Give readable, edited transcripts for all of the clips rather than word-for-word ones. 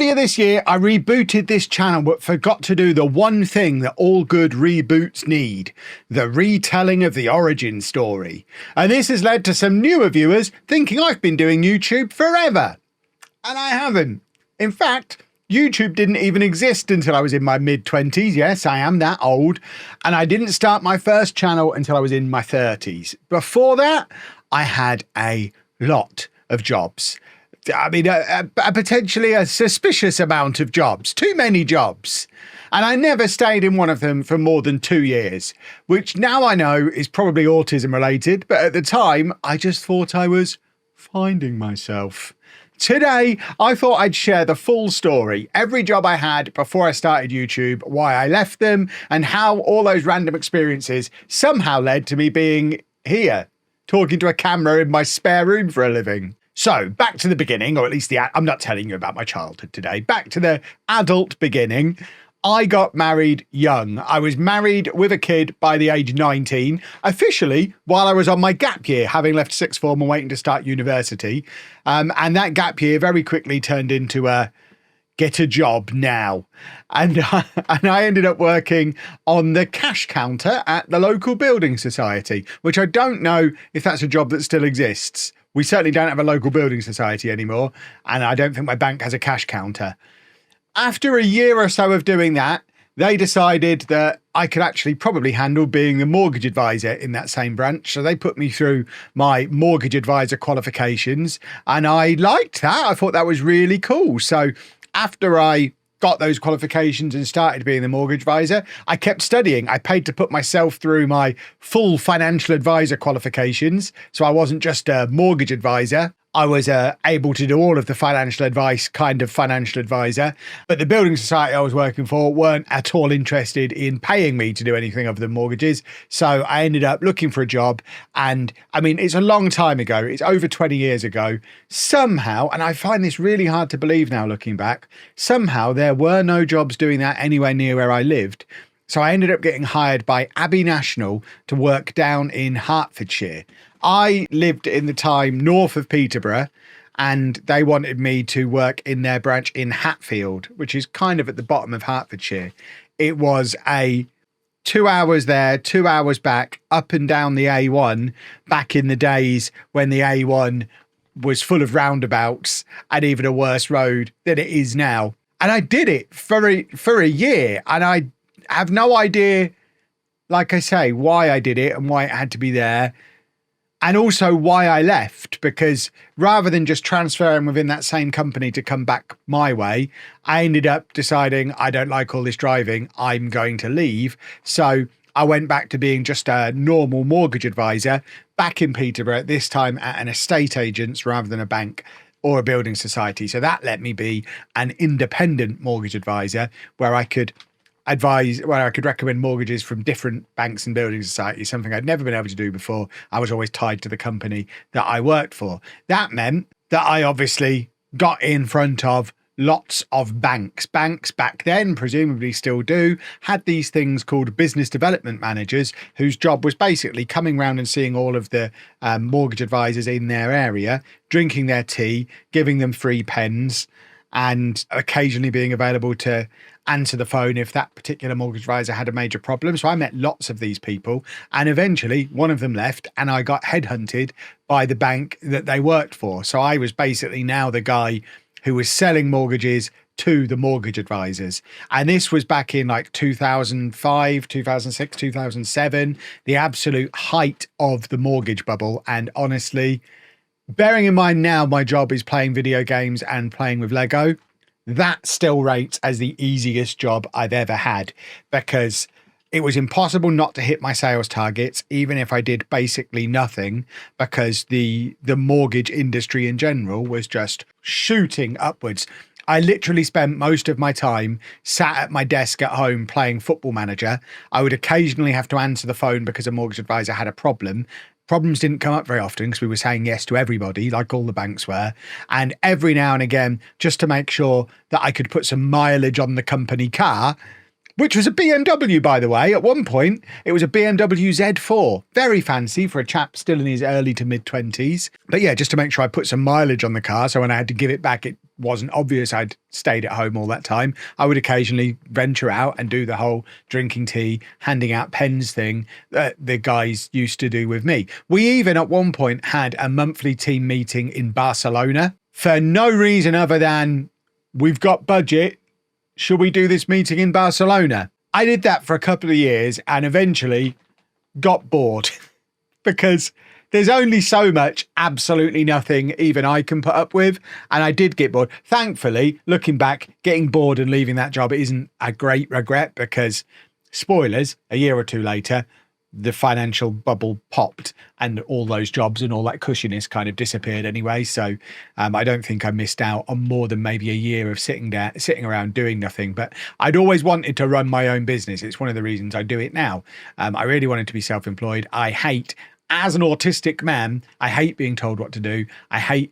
Earlier this year, I rebooted this channel but forgot to do the one thing that all good reboots need, the retelling of the origin story. And this has led to some newer viewers thinking I've been doing YouTube forever. And I haven't. In fact, YouTube didn't even exist until I was in my mid-20s. Yes, I am that old. And I didn't start my first channel until I was in my 30s. Before that, I had a lot of jobs. I mean, potentially a suspicious amount of jobs, too many jobs. And I never stayed in one of them for more than 2 years, which now I know is probably autism related. But at the time, I just thought I was finding myself. Today, I thought I'd share the full story, every job I had before I started YouTube, why I left them, and how all those random experiences somehow led to me being here, talking to a camera in my spare room for a living. So back to the beginning, or at least I'm not telling you about my childhood today. Back to the adult beginning. I got married young. I was married with a kid by the age of 19, officially while I was on my gap year, having left sixth form and waiting to start university. And that gap year very quickly turned into a get a job now. And I ended up working on the cash counter at the local building society, which I don't know if that's a job that still exists. We certainly don't have a local building society anymore, and I don't think my bank has a cash counter. After a year or so of doing that, they decided that I could actually probably handle being the mortgage advisor in that same branch. So they put me through my mortgage advisor qualifications, and I liked that. I thought that was really cool. So after I got those qualifications and started being the mortgage advisor, I kept studying. I paid to put myself through my full financial advisor qualifications. So I wasn't just a mortgage advisor. I was able to do all of the financial advice, kind of financial advisor. But the building society I was working for weren't at all interested in paying me to do anything other than mortgages. So I ended up looking for a job. And I mean, it's a long time ago. It's over 20 years ago. Somehow, and I find this really hard to believe now looking back, somehow there were no jobs doing that anywhere near where I lived. So I ended up getting hired by Abbey National to work down in Hertfordshire. I lived in the time north of Peterborough, and they wanted me to work in their branch in Hatfield, which is kind of at the bottom of Hertfordshire. It was a 2 hours there, 2 hours back, up and down the A1, back in the days when the A1 was full of roundabouts and even a worse road than it is now. And I did it for a year, and I have no idea, like I say, why I did it and why it had to be there. And also why I left, because rather than just transferring within that same company to come back my way, I ended up deciding I don't like all this driving. I'm going to leave. So I went back to being just a normal mortgage advisor back in Peterborough, this time at an estate agent's rather than a bank or a building society. So that let me be an independent mortgage advisor where I could recommend mortgages from different banks and building societies, something I'd never been able to do before. I was always tied to the company that I worked for. That meant that I obviously got in front of lots of banks. Banks back then, presumably still do, had these things called business development managers, whose job was basically coming around and seeing all of the mortgage advisors in their area, drinking their tea, giving them free pens, and occasionally being available to answer the phone if that particular mortgage advisor had a major problem. So I met lots of these people, and eventually one of them left and I got headhunted by the bank that they worked for. So I was basically now the guy who was selling mortgages to the mortgage advisors. And this was back in like 2005, 2006, 2007, the absolute height of the mortgage bubble. And honestly, bearing in mind now my job is playing video games and playing with Lego, that still rates as the easiest job I've ever had, because it was impossible not to hit my sales targets, even if I did basically nothing, because the mortgage industry in general was just shooting upwards. I literally spent most of my time sat at my desk at home playing Football Manager. I would occasionally have to answer the phone because a mortgage advisor had a problem. Problems didn't come up very often because we were saying yes to everybody, like all the banks were. And every now and again, just to make sure that I could put some mileage on the company car, which was a BMW, by the way. At one point, it was a BMW Z4. Very fancy for a chap still in his early to mid-20s. But yeah, just to make sure I put some mileage on the car, so when I had to give it back, it wasn't obvious I'd stayed at home all that time. I would occasionally venture out and do the whole drinking tea, handing out pens thing that the guys used to do with me. We even at one point had a monthly team meeting in Barcelona for no reason other than we've got budget. Should we do this meeting in Barcelona? I did that for a couple of years and eventually got bored because there's only so much absolutely nothing even I can put up with. And I did get bored. Thankfully, looking back, getting bored and leaving that job isn't a great regret because, spoilers, a year or two later, the financial bubble popped and all those jobs and all that cushiness kind of disappeared anyway. So I don't think I missed out on more than maybe a year of sitting around doing nothing. But I'd always wanted to run my own business. It's one of the reasons I do it now. I really wanted to be self-employed. I hate, as an autistic man, I hate being told what to do. I hate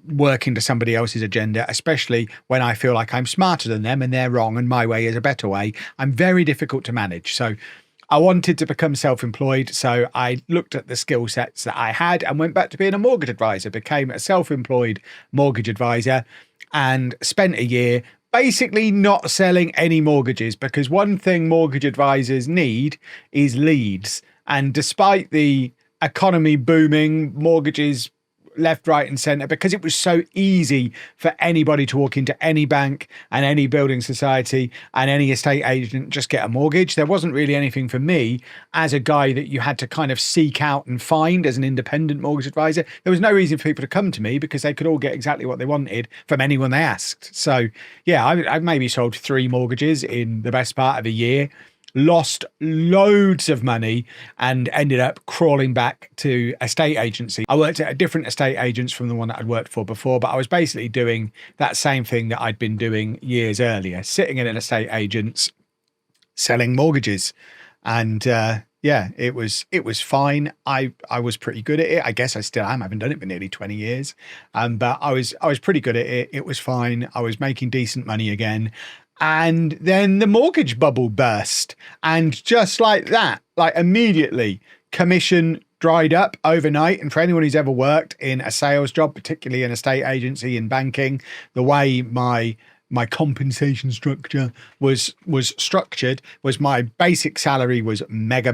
working to somebody else's agenda, especially when I feel like I'm smarter than them and they're wrong and my way is a better way. I'm very difficult to manage. So I wanted to become self-employed, so I looked at the skill sets that I had and went back to being a mortgage advisor, became a self-employed mortgage advisor and spent a year basically not selling any mortgages, because one thing mortgage advisors need is leads. And despite the economy booming, mortgages left, right and centre, because it was so easy for anybody to walk into any bank and any building society and any estate agent, just get a mortgage. There wasn't really anything for me as a guy that you had to kind of seek out and find as an independent mortgage advisor. There was no reason for people to come to me because they could all get exactly what they wanted from anyone they asked. So yeah, I maybe sold 3 mortgages in the best part of a year, lost loads of money and ended up crawling back to estate agency. I worked at a different estate agents from the one that I'd worked for before, but I was basically doing that same thing that I'd been doing years earlier, sitting in an estate agent's selling mortgages. And yeah, it was fine. I was pretty good at it. I guess I still am. I haven't done it for nearly 20 years. But I was pretty good at it. It was fine. I was making decent money again. And then the mortgage bubble burst. And just like that, like immediately, commission dried up overnight. And for anyone who's ever worked in a sales job, particularly in a estate agency, in banking, the way my compensation structure was structured was my basic salary was mega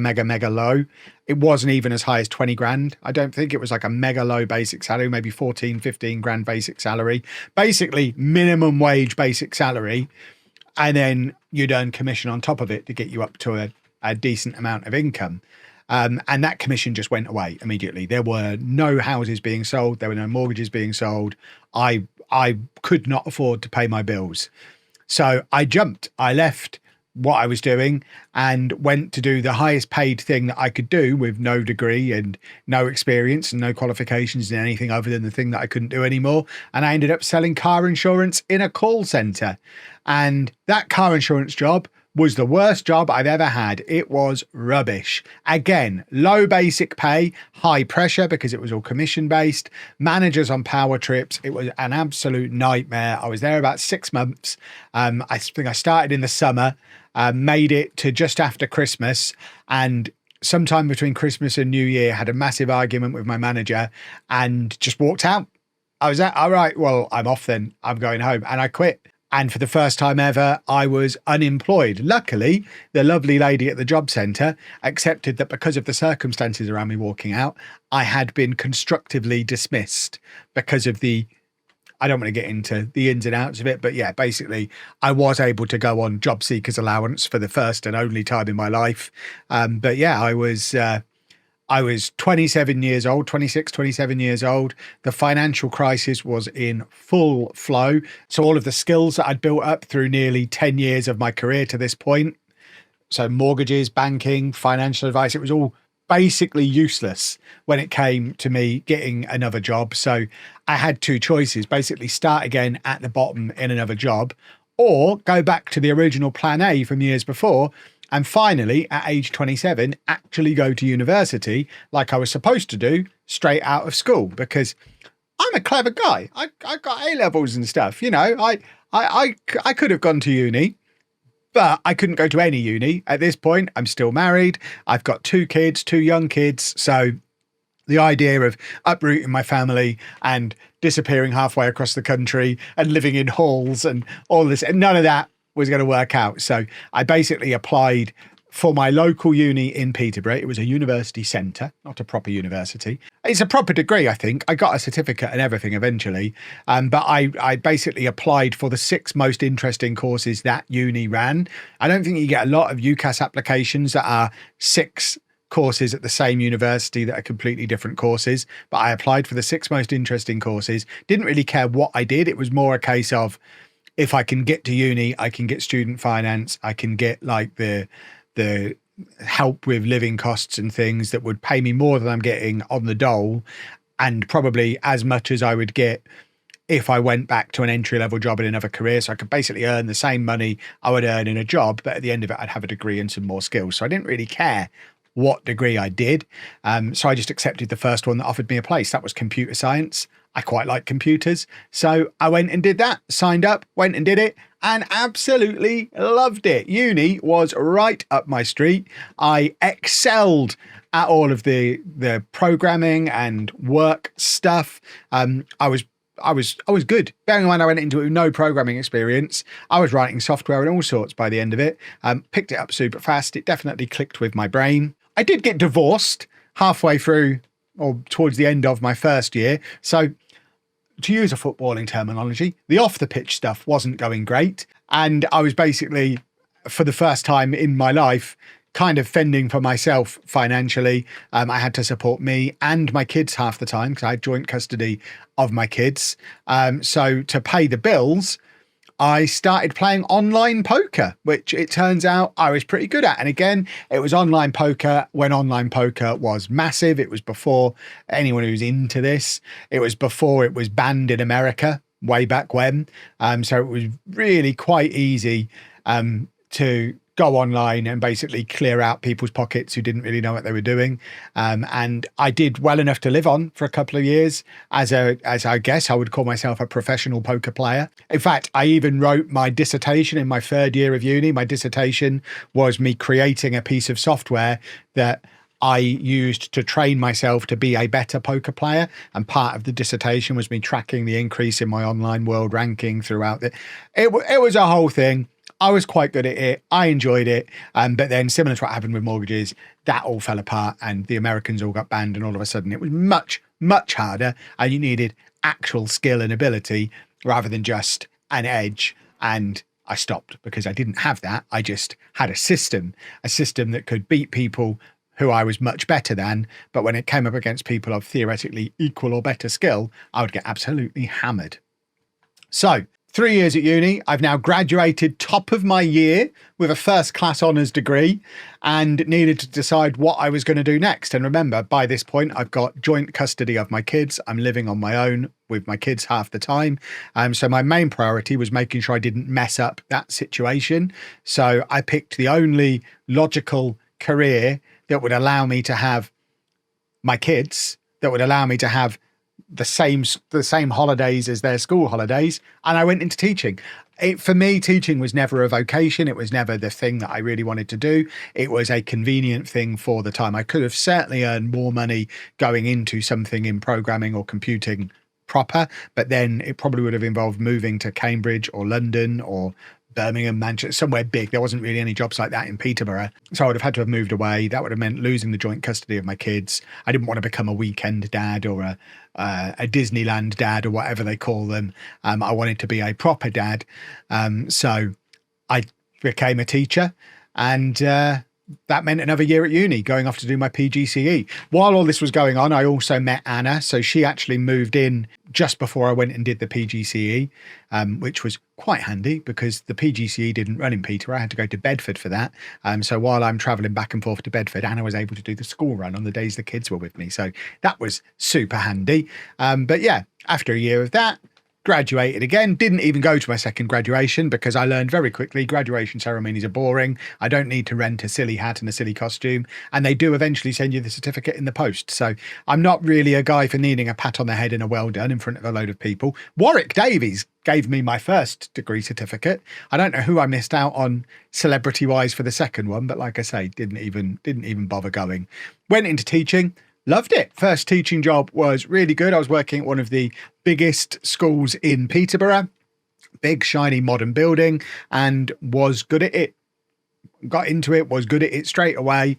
low. It wasn't even as high as 20 grand. I don't think. It was like a mega low basic salary, maybe 14, 15 grand basic salary, basically minimum wage basic salary. And then you'd earn commission on top of it to get you up to a decent amount of income. And that commission just went away immediately. There were no houses being sold. There were no mortgages being sold. I could not afford to pay my bills. So I jumped. I left what I was doing and went to do the highest paid thing that I could do with no degree and no experience and no qualifications in anything other than the thing that I couldn't do anymore. And I ended up selling car insurance in a call center. And that car insurance job was the worst job I've ever had. It was rubbish. Again, low basic pay, high pressure because it was all commission based, managers on power trips. It was an absolute nightmare. I was there about 6 months. I think I started in the summer, made it to just after Christmas, and sometime between Christmas and New Year had a massive argument with my manager and just walked out. I was like, all right, well, I'm off then. I'm going home. And I quit. And for the first time ever, I was unemployed. Luckily, the lovely lady at the job centre accepted that because of the circumstances around me walking out, I had been constructively dismissed because of I don't want to get into the ins and outs of it, but yeah, basically I was able to go on job seekers allowance for the first and only time in my life. But yeah, I was 27 years old, 26, 27 years old. The financial crisis was in full flow. So all of the skills that I'd built up through nearly 10 years of my career to this point, so mortgages, banking, financial advice, it was all basically useless when it came to me getting another job. So I had 2 choices, basically start again at the bottom in another job or go back to the original plan A from years before. And finally, at age 27, actually go to university like I was supposed to do straight out of school, because I'm a clever guy. I got A-levels and stuff. You know, I could have gone to uni, But I couldn't go to any uni. At this point, I'm still married. I've got 2 kids, 2 young kids. So the idea of uprooting my family and disappearing halfway across the country and living in halls and all this, and none of that was going to work out. So I basically applied for my local uni in Peterborough. It was a university centre, not a proper university. It's a proper degree, I think. I got a certificate and everything eventually. But I basically applied for the 6 most interesting courses that uni ran. I don't think you get a lot of UCAS applications that are 6 courses at the same university that are completely different courses. But I applied for the 6 most interesting courses. Didn't really care what I did. It was more a case of, if I can get to uni, I can get student finance, I can get like the help with living costs and things that would pay me more than I'm getting on the dole, and probably as much as I would get if I went back to an entry-level job in another career. So I could basically earn the same money I would earn in a job, but at the end of it, I'd have a degree and some more skills. So I didn't really care what degree I did. So I just accepted the first one that offered me a place. That was computer science. I quite like computers. So I went and did that, signed up, went and did it, and absolutely loved it. Uni was right up my street. I excelled at all of the programming and work stuff. I was good. Bearing in mind I went into it with no programming experience. I was writing software and all sorts by the end of it. Picked it up super fast. It definitely clicked with my brain. I did get divorced halfway through or towards the end of my first year. So to use a footballing terminology, the off the pitch stuff wasn't going great. And I was basically, for the first time in my life, kind of fending for myself financially. I had to support me and my kids half the time because I had joint custody of my kids. So to pay the bills, I started playing online poker, which it turns out I was pretty good at. And again, it was online poker when online poker was massive. It was before anyone who's into this. It was before it was banned in America way back when. So it was really quite easy to go online and basically clear out people's pockets who didn't really know what they were doing. And I did well enough to live on for a couple of years as I guess I would call myself a professional poker player. In fact, I even wrote my dissertation in my 3rd year of uni. My dissertation was me creating a piece of software that I used to train myself to be a better poker player. And part of the dissertation was me tracking the increase in my online world ranking throughout it was a whole thing. I was quite good at it. I enjoyed it. But then similar to what happened with mortgages, that all fell apart and the Americans all got banned. And all of a sudden it was much, much harder. And you needed actual skill and ability rather than just an edge. And I stopped because I didn't have that. I just had a system that could beat people who I was much better than. But when it came up against people of theoretically equal or better skill, I would get absolutely hammered. So 3 years at uni, I've now graduated top of my year with a first class honours degree and needed to decide what I was going to do next. And remember, by this point, I've got joint custody of my kids. I'm living on my own with my kids half the time. So my main priority was making sure I didn't mess up that situation. So I picked the only logical career that would allow me to have my kids, that would allow me to have the same holidays as their school holidays, and I went into teaching. For me, teaching was never a vocation. It was never the thing that I really wanted to do. It was a convenient thing for the time. I could have certainly earned more money going into something in programming or computing proper, but then it probably would have involved moving to Cambridge or London or Birmingham, Manchester, somewhere big. There wasn't really any jobs like that in Peterborough. So I would have had to have moved away. That would have meant losing the joint custody of my kids. I didn't want to become a weekend dad or a Disneyland dad or whatever they call them. I wanted to be a proper dad. So I became a teacher, and that meant another year at uni, going off to do my PGCE. While all this was going on, I also met Anna. So she actually moved in just before I went and did the PGCE, which was quite handy because the PGCE didn't run in Peterborough. I had to go to Bedford for that. So while I'm travelling back and forth to Bedford, Anna was able to do the school run on the days the kids were with me. So that was super handy. But yeah, after a year of that, graduated again, didn't even go to my second graduation because I learned very quickly graduation ceremonies are boring. I don't need to rent a silly hat and a silly costume. And they do eventually send you the certificate in the post. So I'm not really a guy for needing a pat on the head and a well done in front of a load of people. Warwick Davies gave me my first degree certificate. I don't know who I missed out on celebrity wise for the second one, but like I say, didn't even bother going. Went into teaching. Loved it. First teaching job was really good. I was working at one of the biggest schools in Peterborough, big, shiny, modern building, and was good at it. Got into it, was good at it straight away.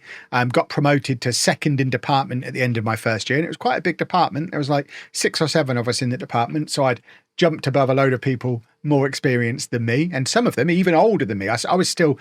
Got promoted to second in department at the end of my first year. And it was quite a big department. There was like 6 or 7 of us in the department. So I'd jumped above a load of people more experienced than me, and some of them even older than me. I was still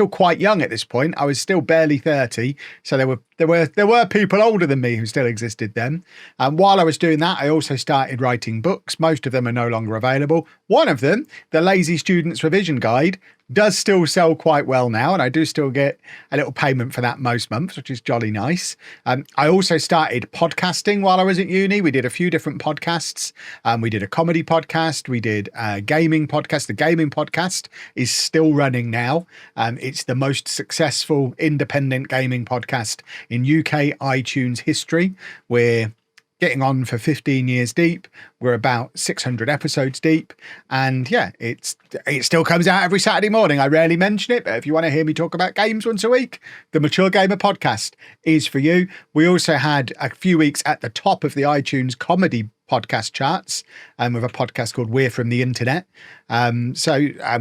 quite young at this point. I was still barely 30, so there were people older than me who still existed then. While I was doing that, I also started writing books. Most of them are no longer available. One of them, the Lazy Students Revision Guide, does still sell quite well now, and I do still get a little payment for that most months, which is jolly nice. I also started podcasting while I was at uni. We did a few different podcasts. We did a comedy podcast. We did a gaming podcast. The gaming podcast is still running now. It's the most successful independent gaming podcast in UK iTunes history. We're getting on for 15 years deep. We're about 600 episodes deep. And yeah, it still comes out every Saturday morning. I rarely mention it, but if you want to hear me talk about games once a week, the Mature Gamer podcast is for you. We also had a few weeks at the top of the iTunes comedy podcast charts with a podcast called We're From the Internet. And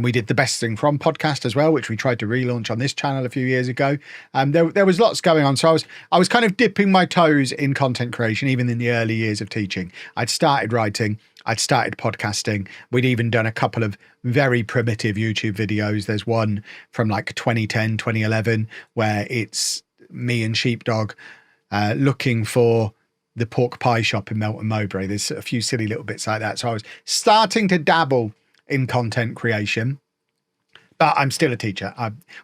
we did the Best Thing From podcast as well, which we tried to relaunch on this channel a few years ago. There was lots going on. So I was kind of dipping my toes in content creation, even in the early years of teaching. I'd started writing, I'd started podcasting. We'd even done a couple of very primitive YouTube videos. There's one from like 2010, 2011, where it's me and Sheepdog looking for the pork pie shop in Melton Mowbray. There's a few silly little bits like that. So I was starting to dabble in content creation, but I'm still a teacher.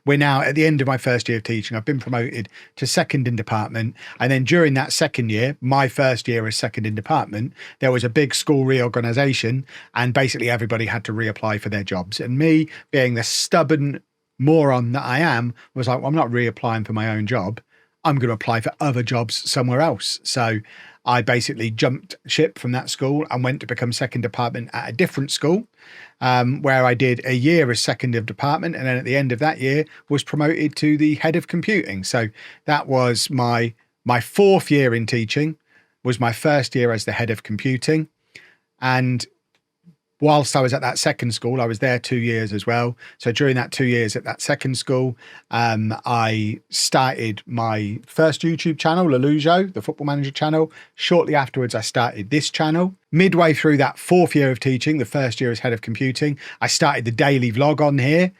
We're now at the end of my first year of teaching. I've been promoted to second in department. And then during that second year, my first year as second in department, there was a big school reorganization and basically everybody had to reapply for their jobs. And me, being the stubborn moron that I am, was like, well, I'm not reapplying for my own job. I'm going to apply for other jobs somewhere else. So I basically jumped ship from that school and went to become second department at a different school, where I did a year as second of department. And then at the end of that year was promoted to the head of computing. So that was my 4th year in teaching, was my first year as the head of computing. And whilst I was at that second school, I was there 2 years as well. So during that 2 years at that second school, I started my first YouTube channel, Lelujo, the Football Manager channel. Shortly afterwards, I started this channel. Midway through that 4th year of teaching, the first year as head of computing, I started the daily vlog on here.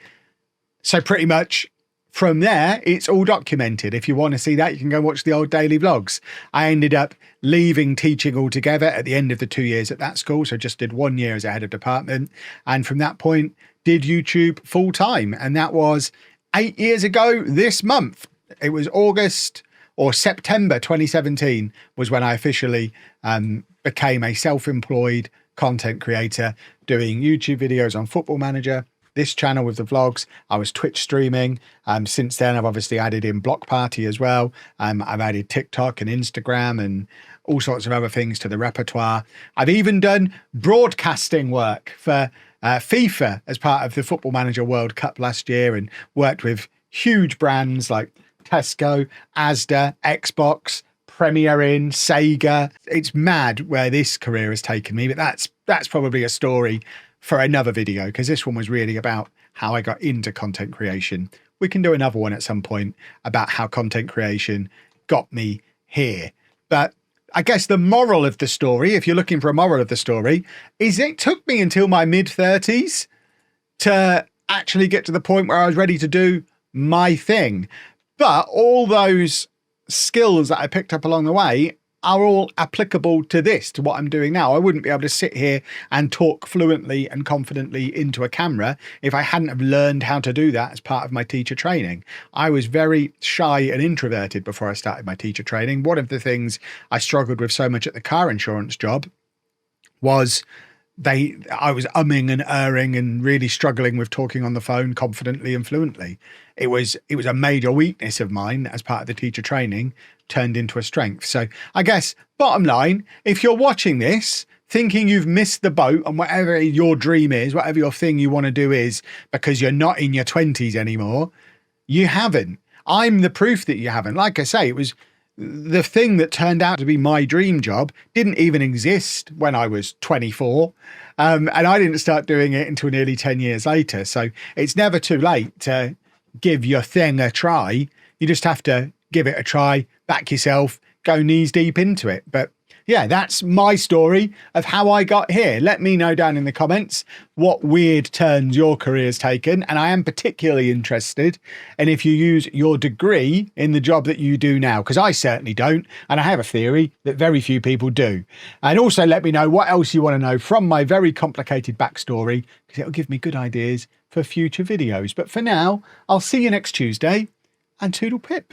So pretty much from there, it's all documented. If you want to see that, you can go watch the old daily vlogs. I ended up leaving teaching altogether at the end of the 2 years at that school. So just did 1 year as a head of department. And from that point, did YouTube full time. And that was 8 years ago this month. It was August or September 2017 was when I officially became a self-employed content creator doing YouTube videos on Football Manager, this channel with the vlogs. I was Twitch streaming. Since then, I've obviously added in Block Party as well. I've added TikTok and Instagram and all sorts of other things to the repertoire. I've even done broadcasting work for FIFA as part of the Football Manager World Cup last year and worked with huge brands like Tesco, Asda, Xbox, Premier Inn, Sega. It's mad where this career has taken me, but that's probably a story for another video, because this one was really about how I got into content creation. We can do another one at some point about how content creation got me here. But I guess the moral of the story, if you're looking for a moral of the story, is it took me until my mid-30s to actually get to the point where I was ready to do my thing. But all those skills that I picked up along the way are all applicable to this, to what I'm doing now. I wouldn't be able to sit here and talk fluently and confidently into a camera if I hadn't have learned how to do that as part of my teacher training. I was very shy and introverted before I started my teacher training. One of the things I struggled with so much at the car insurance job was I was umming and erring and really struggling with talking on the phone confidently and fluently. It was a major weakness of mine as part of the teacher training, turned into a strength. So I guess bottom line, if you're watching this thinking you've missed the boat on whatever your dream is, whatever your thing you want to do is, because you're not in your 20s anymore, you haven't. I'm the proof that you haven't. Like I say, it was the thing that turned out to be my dream job didn't even exist when I was 24. And I didn't start doing it until nearly 10 years later. So it's never too late to give your thing a try. You just have to give it a try, back yourself, go knees deep into it. But yeah, that's my story of how I got here. Let me know down in the comments what weird turns your career's taken. And I am particularly interested in if you use your degree in the job that you do now, because I certainly don't. And I have a theory that very few people do. And also let me know what else you want to know from my very complicated backstory, because it'll give me good ideas for future videos. But for now, I'll see you next Tuesday, and toodle pip.